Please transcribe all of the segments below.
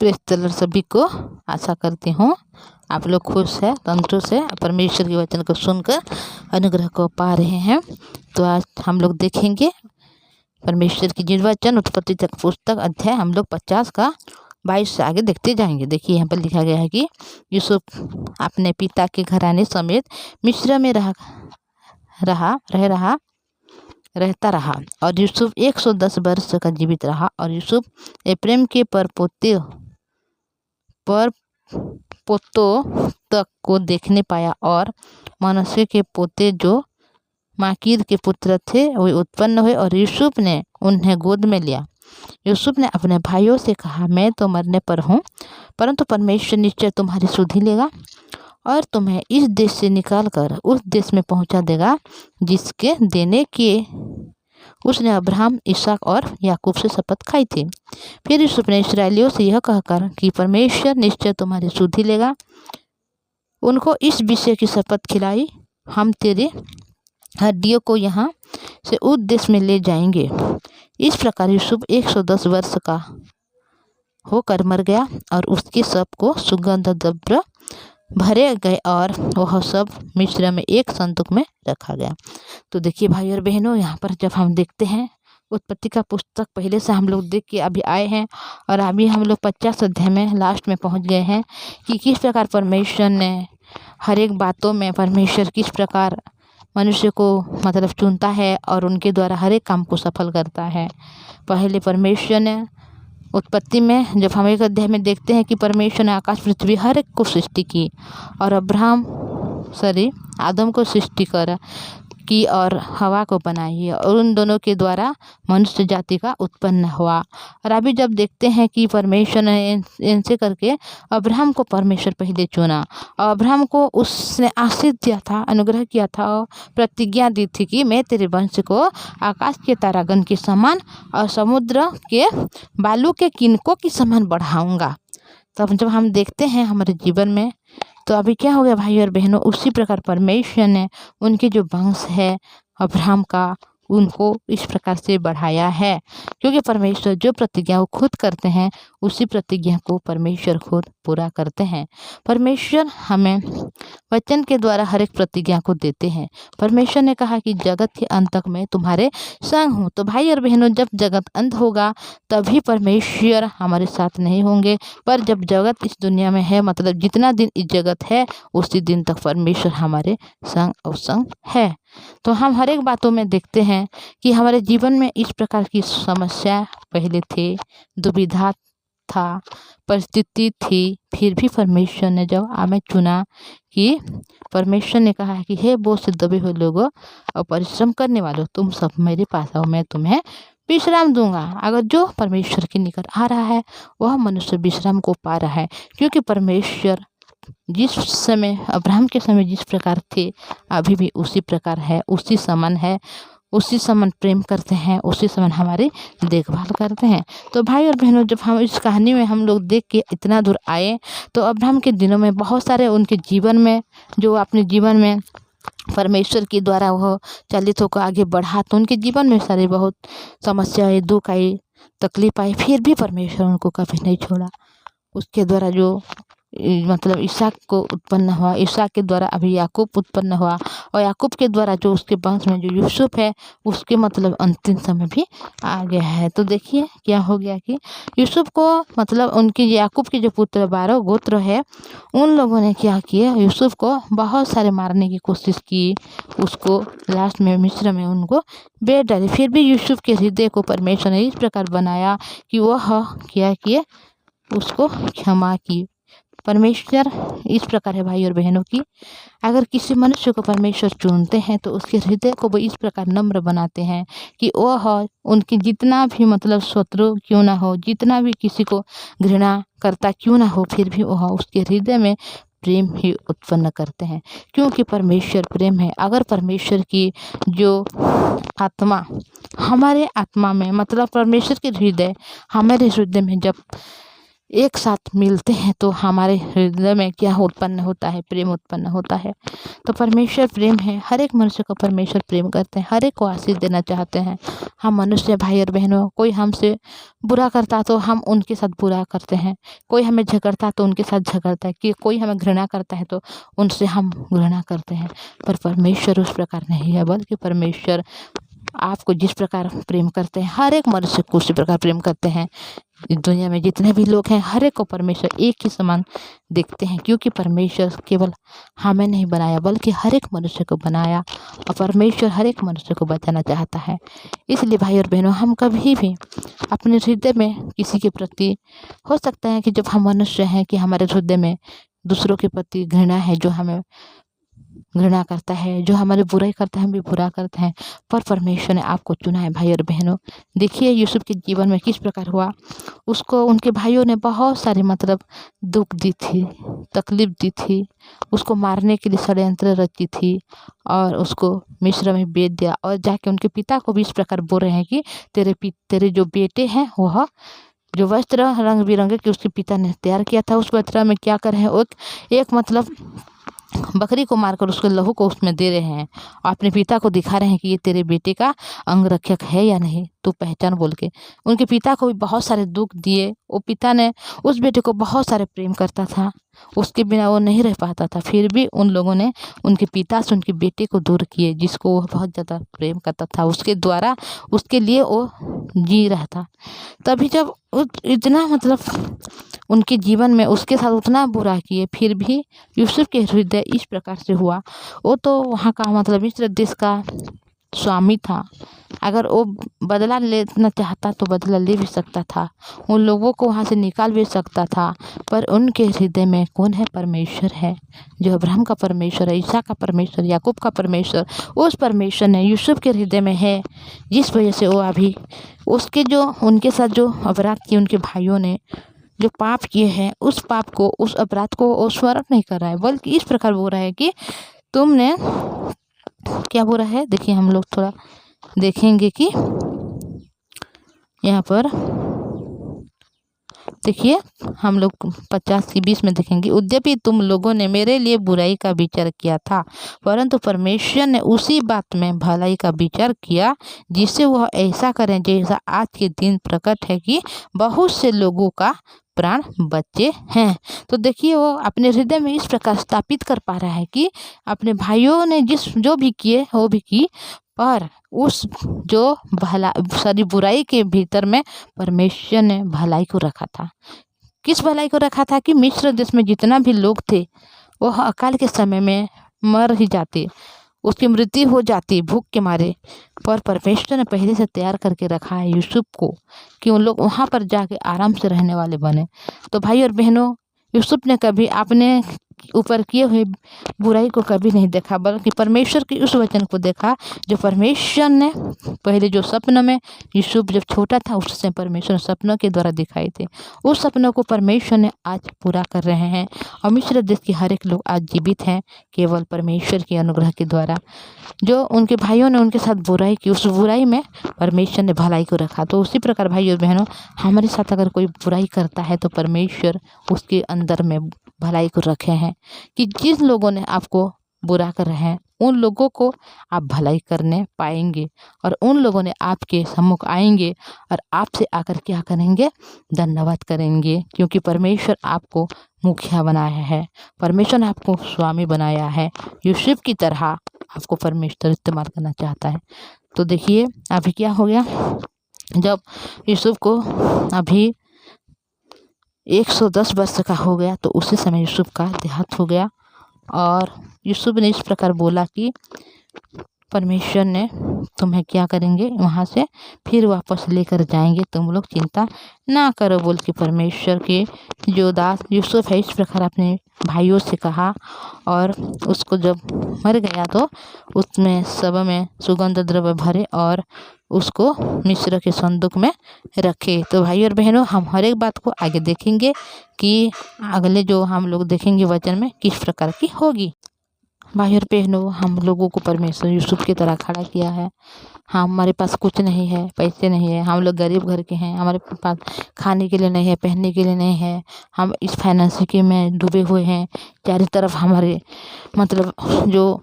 Press the सभी को आशा करती हूँ आप लोग खुश है, तंदुरुस्त है, परमेश्वर के वचन को सुनकर अनुग्रह को पा रहे हैं। तो आज हम लोग देखेंगे परमेश्वर की जीवन वचन उत्पत्ति तक पुस्तक अध्याय हम लोग 50 का 22 से आगे देखते जाएंगे। देखिए यहाँ पर लिखा गया है कि यूसुफ अपने पिता के घराने समेत मिस्र में रहता रहा और यूसुफ 110 वर्ष का जीवित रहा। और यूसुफ एप्रैम के पोतों तक को देखने पाया और मनश्शे के पोते जो माकीर के पुत्र थे वे उत्पन्न हुए और यूसुफ ने उन्हें गोद में लिया। यूसुफ ने अपने भाइयों से कहा, मैं तो मरने पर हूँ, परंतु परमेश्वर निश्चय तुम्हारी सुधि लेगा और तुम्हें इस देश से निकालकर उस देश में पहुँचा देगा जिसके देने के उसने अब्राहम, इसहाक और याकूब से शपथ खाई थी। फिर यूसुफ ने इस्राएलियों से यह कहकर कि परमेश्वर निश्चय तुम्हारी सुधि लेगा, उनको इस विषय की शपथ खिलाई, हम तेरे हड्डियों को यहाँ से उस देश में ले जाएंगे। इस प्रकार यूसुफ 110 वर्ष का होकर मर गया और उसके शव को सुगंध द्रव्य भरे गए और वह सब मिस्र में एक संदूक में रखा गया। तो देखिए भाई और बहनों, यहाँ पर जब हम देखते हैं उत्पत्ति का पुस्तक पहले से हम लोग देख के अभी आए हैं और अभी हम लोग 50 अध्याय में लास्ट में पहुँच गए हैं कि किस प्रकार परमेश्वर ने हर एक बातों में परमेश्वर किस प्रकार मनुष्य को मतलब चुनता है और उनके द्वारा हर एक काम को सफल करता है। पहले परमेश्वर ने उत्पत्ति में जब हम एक अध्याय में देखते हैं कि परमेश्वर ने आकाश पृथ्वी हर एक को सृष्टि की और आदम को सृष्टि की और हवा को बनाई और उन दोनों के द्वारा मनुष्य जाति का उत्पन्न हुआ। और अभी जब देखते हैं कि परमेश्वर ने इनसे करके अब्राहम को परमेश्वर पहले चुना और अब्राहम को उसने आशीष दिया था, अनुग्रह किया था और प्रतिज्ञा दी थी कि मैं तेरे वंश को आकाश के तारागण के समान और समुद्र के बालू के किनकों के समान बढ़ाऊंगा। तब जब हम देखते हैं हमारे जीवन में तो अभी क्या हो गया भाई और बहनों, उसी प्रकार परमेश्वर ने उनके जो वंश है अब्राहम का उनको इस प्रकार से बढ़ाया है, क्योंकि परमेश्वर जो प्रतिज्ञा वो खुद करते हैं उसी प्रतिज्ञा को परमेश्वर खुद पूरा करते हैं। परमेश्वर हमें वचन के द्वारा हर एक प्रतिज्ञा को देते हैं। परमेश्वर ने कहा कि जगत के अंत तक मैं तुम्हारे संग हूँ। तो भाई और बहनों, जब जगत अंत होगा तभी परमेश्वर हमारे साथ नहीं होंगे, पर जब जगत इस दुनिया में है मतलब जितना दिन इस जगत है उसी दिन तक परमेश्वर हमारे संग और संग है। तो हम हर एक बातों में देखते हैं कि हमारे जीवन में इस प्रकार की समस्या पहले थे, दुविधा था, परिस्थिति थी, फिर भी परमेश्वर ने जब हमें चुना कि परमेश्वर ने कहा कि हे बोझ से दबे हुए लोगों और परिश्रम करने वालों, तुम सब मेरे पास आओ, मैं तुम्हें विश्राम दूंगा। अगर जो परमेश्वर के निकट आ रहा है वह मनुष्य विश्राम को पा रहा है, क्योंकि परमेश्वर जिस समय अब्राहम के समय जिस प्रकार थे अभी भी उसी प्रकार है, उसी समान है, उसी समान प्रेम करते हैं, उसी समान हमारी देखभाल करते हैं। तो भाई और बहनों, जब हम इस कहानी में हम लोग देख के इतना दूर आए तो अब्राहम के दिनों में बहुत सारे उनके जीवन में जो अपने जीवन में परमेश्वर के द्वारा वह चलित होकर आगे बढ़ा, तो उनके जीवन में सारी बहुत समस्याएं, दुख आई, तकलीफ आई, फिर भी परमेश्वर उनको कभी नहीं छोड़ा। उसके द्वारा जो मतलब इसहाक को उत्पन्न हुआ, इसहाक के द्वारा अभी याकूब उत्पन्न हुआ और याकूब के द्वारा जो उसके वंश में जो यूसुफ है उसके मतलब अंतिम समय भी आ गया है। तो देखिए क्या हो गया कि यूसुफ को मतलब उनके याकूब के जो पुत्र 12 गोत्र है उन लोगों ने क्या किया, यूसुफ को बहुत सारे मारने की कोशिश की, उसको लास्ट में मिस्र में उनको बेच डाले। फिर भी यूसुफ के हृदय को परमेश्वर ने इस प्रकार बनाया कि वह क्या किए, उसको क्षमा की। परमेश्वर इस प्रकार है भाई और बहनों की, अगर किसी मनुष्य को परमेश्वर चुनते हैं तो उसके हृदय को वो इस प्रकार नम्र बनाते हैं कि वह उनकी जितना भी मतलब शत्रु क्यों ना हो, जितना भी किसी को घृणा करता क्यों ना हो, फिर भी वह उसके हृदय में प्रेम ही उत्पन्न करते हैं, क्योंकि परमेश्वर प्रेम है। अगर परमेश्वर की जो आत्मा हमारे आत्मा में मतलब परमेश्वर के हृदय हमारे हृदय में जब एक साथ मिलते हैं तो हमारे हृदय में क्या उत्पन्न होता है, प्रेम उत्पन्न होता है। तो परमेश्वर प्रेम है, हर एक मनुष्य को परमेश्वर प्रेम करते हैं, हर एक को आशीष देना चाहते हैं। हम मनुष्य भाई और बहनों, कोई हमसे बुरा करता तो हम उनके साथ बुरा करते हैं, कोई हमें झगड़ता तो उनके साथ झगड़ता है, कि कोई हमें घृणा करता है तो उनसे हम घृणा करते हैं। पर परमेश्वर उस प्रकार नहीं है, बल्कि परमेश्वर आपको जिस प्रकार प्रेम करते हैं, हर एक मनुष्य को उसी प्रकार प्रेम करते हैं। इस दुनिया में जितने भी लोग हैं, हर एक को परमेश्वर एक ही समान देखते हैं, क्योंकि परमेश्वर केवल हमें नहीं बनाया बल्कि हर एक मनुष्य को बनाया, और परमेश्वर हर एक मनुष्य को बचाना चाहता है। इसलिए भाई और बहनों, हम कभी भी अपने हृदय में किसी के प्रति, हो सकता है कि जब हम मनुष्य हैं कि हमारे हृदय में दूसरों के प्रति घृणा है, जो हमें घृणा करता है, जो हमारी बुराई करता है हम भी बुरा करते हैं, पर परमेश्वर ने आपको चुना है भाई और बहनों। देखिए यूसुफ के जीवन में किस प्रकार हुआ। उसको उनके भाइयों ने बहुत सारे दुख दी थी, तकलीफ दी थी, उसको मारने के लिए षड्यंत्र रची थी, और उसको मिस्र में बेच दिया। और जाके उनके पिता को भी इस प्रकार बोल रहे हैं कि तेरे जो बेटे हैं वह जो वस्त्र रंग बिरंगे के उसके पिता ने तैयार किया था, उस वस्त्र में क्या कर रहे हैं, एक बकरी को मारकर उसके लहू को उसमें दे रहे हैं, और अपने पिता को दिखा रहे हैं कि ये तेरे बेटे का अंगरक्षक है या नहीं, तू पहचान बोल के। उनके पिता को भी बहुत सारे दुख दिए। वो पिता ने उस बेटे को बहुत सारे प्रेम करता था, उसके बिना वो नहीं रह पाता था, फिर भी उन लोगों ने उनके पिता से उनके बेटे को दूर किए, जिसको वो बहुत ज़्यादा प्रेम करता था, उसके द्वारा उसके लिए वो जी रहा था। तभी जब इतना उनके जीवन में उसके साथ उतना बुरा किए, फिर भी यूसुफ के हृदय इस प्रकार से हुआ। वो तो वहाँ का मिस्र देश का स्वामी था, अगर वो बदला लेना चाहता तो बदला ले भी सकता था, उन लोगों को वहाँ से निकाल भी सकता था, पर उनके हृदय में कौन है, परमेश्वर है, जो अब्राहम का परमेश्वर है, ईसा का परमेश्वर, याकूब का परमेश्वर। उस परमेश्वर ने यूसुफ के हृदय में है, जिस वजह से वो अभी उसके जो उनके साथ जो अपराध किए, उनके भाइयों ने जो पाप किए हैं, उस पाप को, उस अपराध को वो स्मरण नहीं कर रहा है, बल्कि इस प्रकार बोल रहा है कि तुमने क्या बोला है। देखिए हम लोग थोड़ा देखेंगे कि यहाँ पर देखिए हम लोग 50 की 20 में देखेंगे, यद्यपि तुम लोगों ने मेरे लिए बुराई का विचार किया था, परंतु परमेश्वर ने उसी बात में भलाई का विचार किया, जिससे वह ऐसा करें जैसा आज के दिन प्रकट है कि बहुत से लोगों का प्राण बचे हैं। तो देखिए वो अपने हृदय में इस प्रकार स्थापित कर पा रहा है कि अपने भाइयों ने जो भी किए वो भी की, पर उस जो सारी बुराई के भीतर में परमेश्वर ने भलाई को रखा था। किस भलाई को रखा था कि मिस्र देश में जितना भी लोग थे वह अकाल के समय में मर ही जाते, उसकी मृत्यु हो जाती भूख के मारे, पर परमेश्वर ने पहले से तैयार करके रखा है यूसुफ को कि उन लोग वहाँ पर जाके आराम से रहने वाले बने। तो भाई और बहनों, यूसुफ ने कभी अपने ऊपर किए हुए बुराई को कभी नहीं देखा, बल्कि परमेश्वर के उस वचन को देखा जो परमेश्वर ने पहले जो सपनों में यूसुफ जब छोटा था उससे परमेश्वर सपनों के द्वारा दिखाए थे, उस सपनों को परमेश्वर ने आज पूरा कर रहे हैं। और मिस्र देश के हर एक लोग आज जीवित हैं केवल परमेश्वर के अनुग्रह के द्वारा। जो उनके भाइयों ने उनके साथ बुराई की, उस बुराई में परमेश्वर ने भलाई को रखा। तो उसी प्रकार भाई और बहनों, हमारे साथ अगर कोई बुराई करता है तो परमेश्वर उसके अंदर में भलाई को रखे हैं, कि जिन लोगों ने आपको बुरा कर रहे हैं उन लोगों को आप भलाई करने पाएंगे, और उन लोगों ने आपके सम्मुख आएंगे और आपसे आकर क्या करेंगे, धन्यवाद करेंगे, क्योंकि परमेश्वर आपको मुखिया बनाया है, परमेश्वर ने आपको स्वामी बनाया है। यूसुफ की तरह आपको परमेश्वर इस्तेमाल करना चाहता है। तो देखिए अभी क्या हो गया, जब यूसुफ को अभी 110 वर्ष का हो गया, तो उसी समय यूसुफ का देहांत हो गया। और यूसुफ ने इस प्रकार बोला कि परमेश्वर ने तुम्हें क्या करेंगे, वहाँ से फिर वापस लेकर जाएंगे, तुम लोग चिंता ना करो बोल के परमेश्वर के जो दास यूसुफ है इस प्रकार अपने भाइयों से कहा। और उसको जब मर गया तो उसमें सब में सुगंध द्रव्य भरे और उसको मिस्र के संदूक में रखे। तो भाई और बहनों, हम हर एक बात को आगे देखेंगे कि अगले जो हम लोग देखेंगे वचन में किस प्रकार की होगी। भाई और बहनों, हम लोगों को परमेश्वर यूसुफ की तरह खड़ा किया है। हमारे पास कुछ नहीं है, पैसे नहीं है, हम लोग गरीब घर के हैं, हमारे पास खाने के लिए नहीं है, पहनने के लिए नहीं है, हम इस फाइनेंशियल में डूबे हुए हैं। चारों तरफ हमारे मतलब जो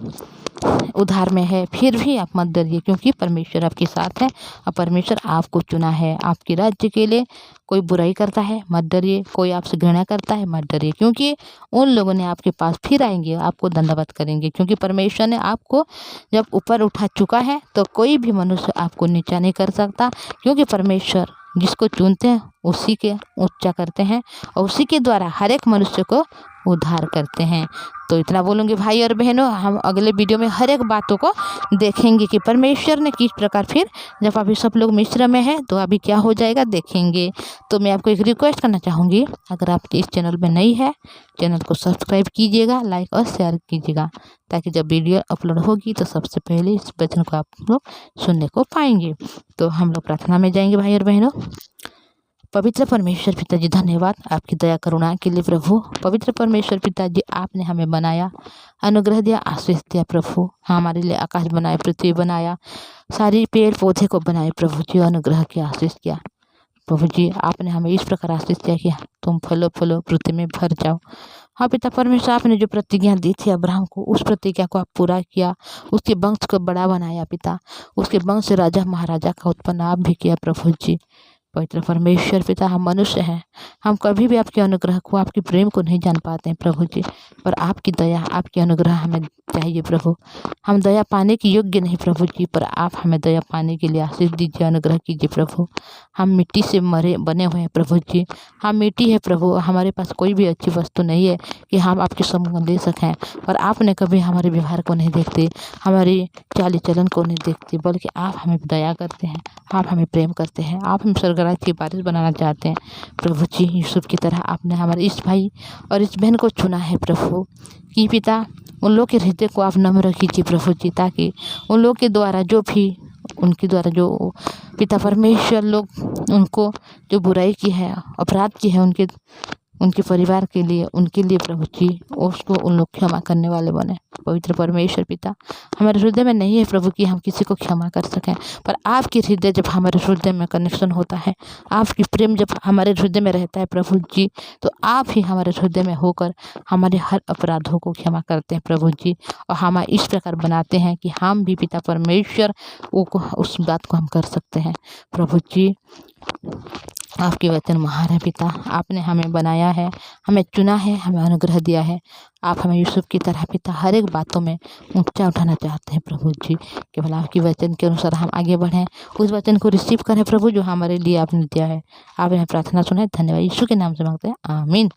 उधार में है, फिर भी आप मत डरिए, क्योंकि परमेश्वर आपके साथ है और परमेश्वर आपको चुना है आपके राज्य के लिए। कोई बुराई करता है मत डरिए, कोई आपसे घृणा करता है मत डरिए, क्योंकि उन लोगों ने आपके पास फिर आएंगे, आपको दंडवत करेंगे, क्योंकि परमेश्वर ने आपको जब ऊपर उठा चुका है तो कोई भी मनुष्य आपको नीचा नहीं कर सकता, क्योंकि परमेश्वर जिसको चुनते हैं उसी के ऊंचा करते हैं और उसी के द्वारा हर एक मनुष्य को उद्धार करते हैं। तो इतना बोलूँगी भाई और बहनों, हम अगले वीडियो में हर एक बातों को देखेंगे कि परमेश्वर ने किस प्रकार फिर जब अभी सब लोग मिस्र में हैं तो अभी क्या हो जाएगा देखेंगे। तो मैं आपको एक रिक्वेस्ट करना चाहूँगी, अगर आप इस चैनल में नई है, चैनल को सब्सक्राइब कीजिएगा, लाइक और शेयर कीजिएगा, ताकि जब वीडियो अपलोड होगी तो सबसे पहले इस वचन को आप लोग सुनने को पाएंगे। तो हम लोग प्रार्थना में जाएंगे भाई और बहनों। पवित्र परमेश्वर पिताजी, धन्यवाद आपकी दया करुणा के लिए प्रभु। पवित्र परमेश्वर पिताजी, आपने हमें बनाया, अनुग्रह दिया, आशीष दिया प्रभु। हमारे लिए आकाश बनाया, पृथ्वी बनाया, सारी पेड़ पौधे को बनाए प्रभु जी, अनुग्रह किया, आशीष किया प्रभु जी। आपने हमें इस प्रकार आशीष दिया कि तुम फलो फलो पृथ्वी में भर जाओ। हाँ पिता परमेश्वर, आपने जो प्रतिज्ञा दी थी अब्राहम को, उस प्रतिज्ञा को आप पूरा किया, उसके वंश को बड़ा बनाया पिता, उसके वंश से राजा महाराजा का उत्पन्न आप भी किया प्रभु जी। पवित्र परमेश्वर पिता, हम मनुष्य हैं, हम कभी भी आपके अनुग्रह को, आपके प्रेम को नहीं जान पाते हैं प्रभु जी, पर आपकी दया, आपकी अनुग्रह हमें चाहिए प्रभु। हम दया पाने के योग्य नहीं प्रभु जी, पर आप हमें दया पाने के लिए आशीष दीजिए, अनुग्रह कीजिए प्रभु। हम मिट्टी से मरे बने हुए हैं प्रभु जी, हम मिट्टी है प्रभु, हमारे पास कोई भी अच्छी वस्तु नहीं है कि हम आपके सम्मुख ले सकें, पर आपने कभी हमारे व्यवहार को नहीं देखते, हमारी चाली चलन को नहीं देखते, बल्कि आप हमें दया करते हैं, आप हमें प्रेम करते हैं, आप हम स्वर्गराज की बारिश बनाना चाहते हैं प्रभु जी। यूसुफ की तरह आपने हमारे इस भाई और इस बहन को चुना है प्रभु कि पिता, उन लोग के हृदय को आप नम्र कीजिए प्रभु जी, ताकि उन लोग के द्वारा जो भी उनके द्वारा जो पिता परमेश्वर लोग उनको जो बुराई की है, अपराध की है, उनके परिवार के लिए, उनके लिए प्रभु जी, उसको उन लोग क्षमा करने वाले बने। पवित्र परमेश्वर पिता, हमारे हृदय में नहीं है प्रभु कि हम किसी को क्षमा कर सकें, पर आपके हृदय जब हमारे हृदय में कनेक्शन होता है, आपकी प्रेम जब हमारे हृदय में रहता है प्रभु जी, तो आप ही हमारे हृदय में होकर हमारे हर अपराधों को क्षमा करते हैं प्रभु जी, और हमें इस प्रकार बनाते हैं कि हम भी पिता परमेश्वर उस बात को हम कर सकते हैं प्रभु जी। आपके वचन महान है पिता, आपने हमें बनाया है, हमें चुना है, हमें अनुग्रह दिया है। आप हमें यूसुफ की तरह पिता हर एक बातों में ऊंचा उठाना चाहते हैं प्रभु जी। केवल आपके वचन के अनुसार हम आगे बढ़ें, उस वचन को रिसीव करें प्रभु जो हमारे लिए आपने दिया है। आपने प्रार्थना सुना है, धन्यवाद। यीशु के नाम से मांगते हैं, आमीन।